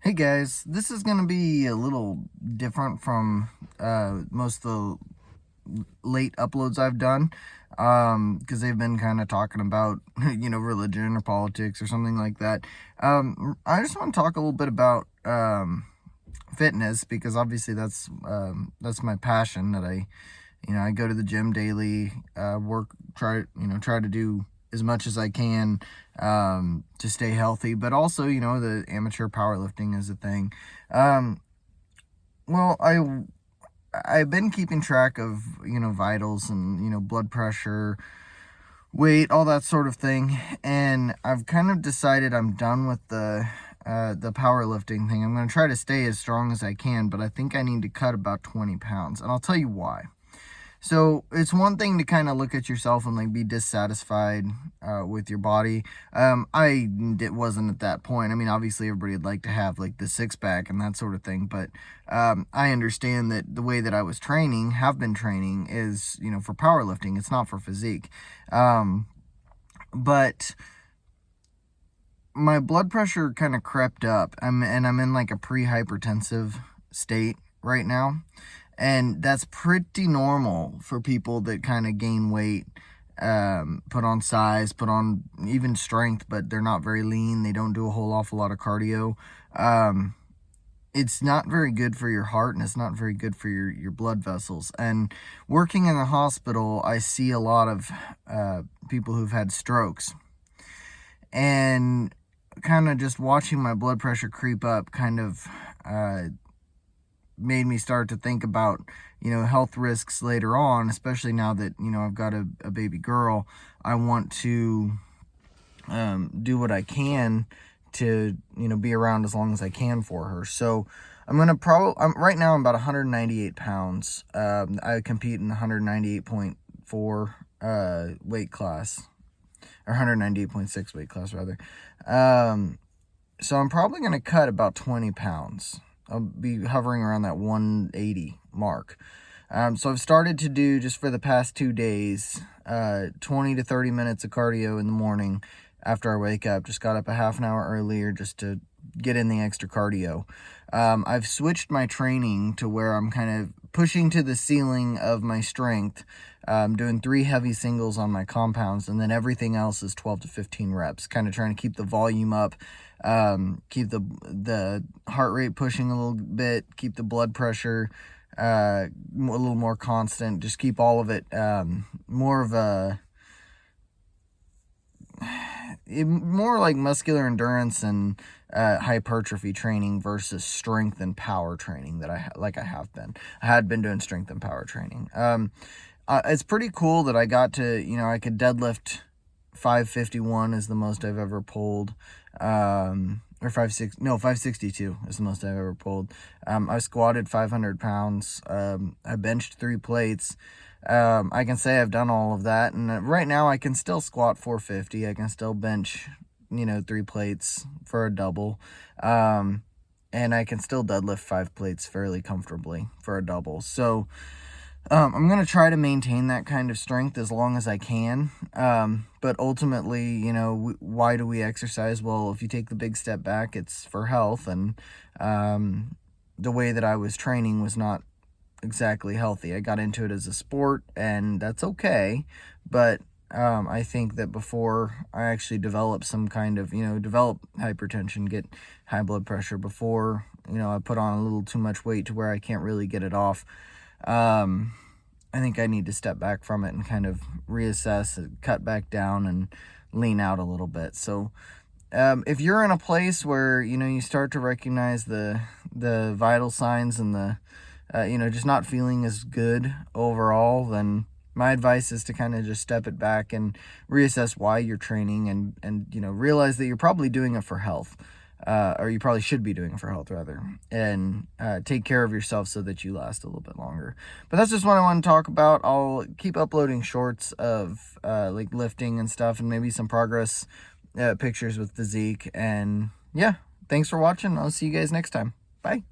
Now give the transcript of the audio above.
Hey guys, this is going to be a little different from most of the late uploads I've done, because they've been kind of talking about, religion or politics or something like that. I just want to talk a little bit about fitness, because obviously that's my passion. That I go to the gym daily, try to do as much as I can to stay healthy, but also, the amateur powerlifting is a thing. Um, well, I've been keeping track of, vitals and, blood pressure, weight, all that sort of thing. And I've kind of decided I'm done with the powerlifting thing. I'm going to try to stay as strong as I can, but I think I need to cut about 20 pounds. And I'll tell you why. So it's one thing to kind of look at yourself and like be dissatisfied with your body. It wasn't at that point. I mean, obviously everybody would like to have like the six pack and that sort of thing, but I understand that the way that I was training, have been training, is for powerlifting. It's not for physique. But my blood pressure kind of crept up. I'm in like a pre-hypertensive state right now. And that's pretty normal for people that kind of gain weight, put on size, put on even strength, but they're not very lean. They don't do a whole awful lot of cardio. It's not very good for your heart, and it's not very good for your blood vessels. And working in the hospital, I see a lot of people who've had strokes. And kind of just watching my blood pressure creep up kind of made me start to think about, health risks later on, especially now that, I've got a baby girl. I want to do what I can to, be around as long as I can for her. So right now I'm about 198 pounds. I compete in 198.4 weight class, or 198.6 weight class rather. So I'm probably going to cut about 20 pounds. I'll be hovering around that 180 mark. So I've started to do, just for the past 2 days, 20 to 30 minutes of cardio in the morning after I wake up. Just got up a half an hour earlier just to get in the extra cardio. I've switched my training to where I'm kind of pushing to the ceiling of my strength, doing 3 heavy singles on my compounds, and then everything else is 12 to 15 reps, kind of trying to keep the volume up, keep the heart rate pushing a little bit, keep the blood pressure a little more constant, just keep all of it more like muscular endurance and hypertrophy training versus strength and power training that I had been doing strength and power training. It's pretty cool that I got to, I could deadlift 551 is the most I've ever pulled. Or 562 is the most I've ever pulled. I squatted 500 pounds. I benched 3 plates. I can say I've done all of that, and right now I can still squat 450. I can still bench, 3 plates for a double. And I can still deadlift 5 plates fairly comfortably for a double. So I'm going to try to maintain that kind of strength as long as I can. But ultimately, why do we exercise? Well, if you take the big step back, it's for health. And the way that I was training was not exactly healthy. I got into it as a sport, and that's okay. But I think that before I actually develop some kind of, develop hypertension, get high blood pressure, before, I put on a little too much weight to where I can't really get it off, I think I need to step back from it and kind of reassess, cut back down, and lean out a little bit. So if you're in a place where, you start to recognize the vital signs and the, just not feeling as good overall, then my advice is to kind of just step it back and reassess why you're training, and realize that you're probably doing it for health. Or you probably should be doing it for health rather, and take care of yourself so that you last a little bit longer. But that's just what I want to talk about. I'll keep uploading shorts of like lifting and stuff, and maybe some progress pictures with physique. And yeah, thanks for watching. I'll see you guys next time. Bye.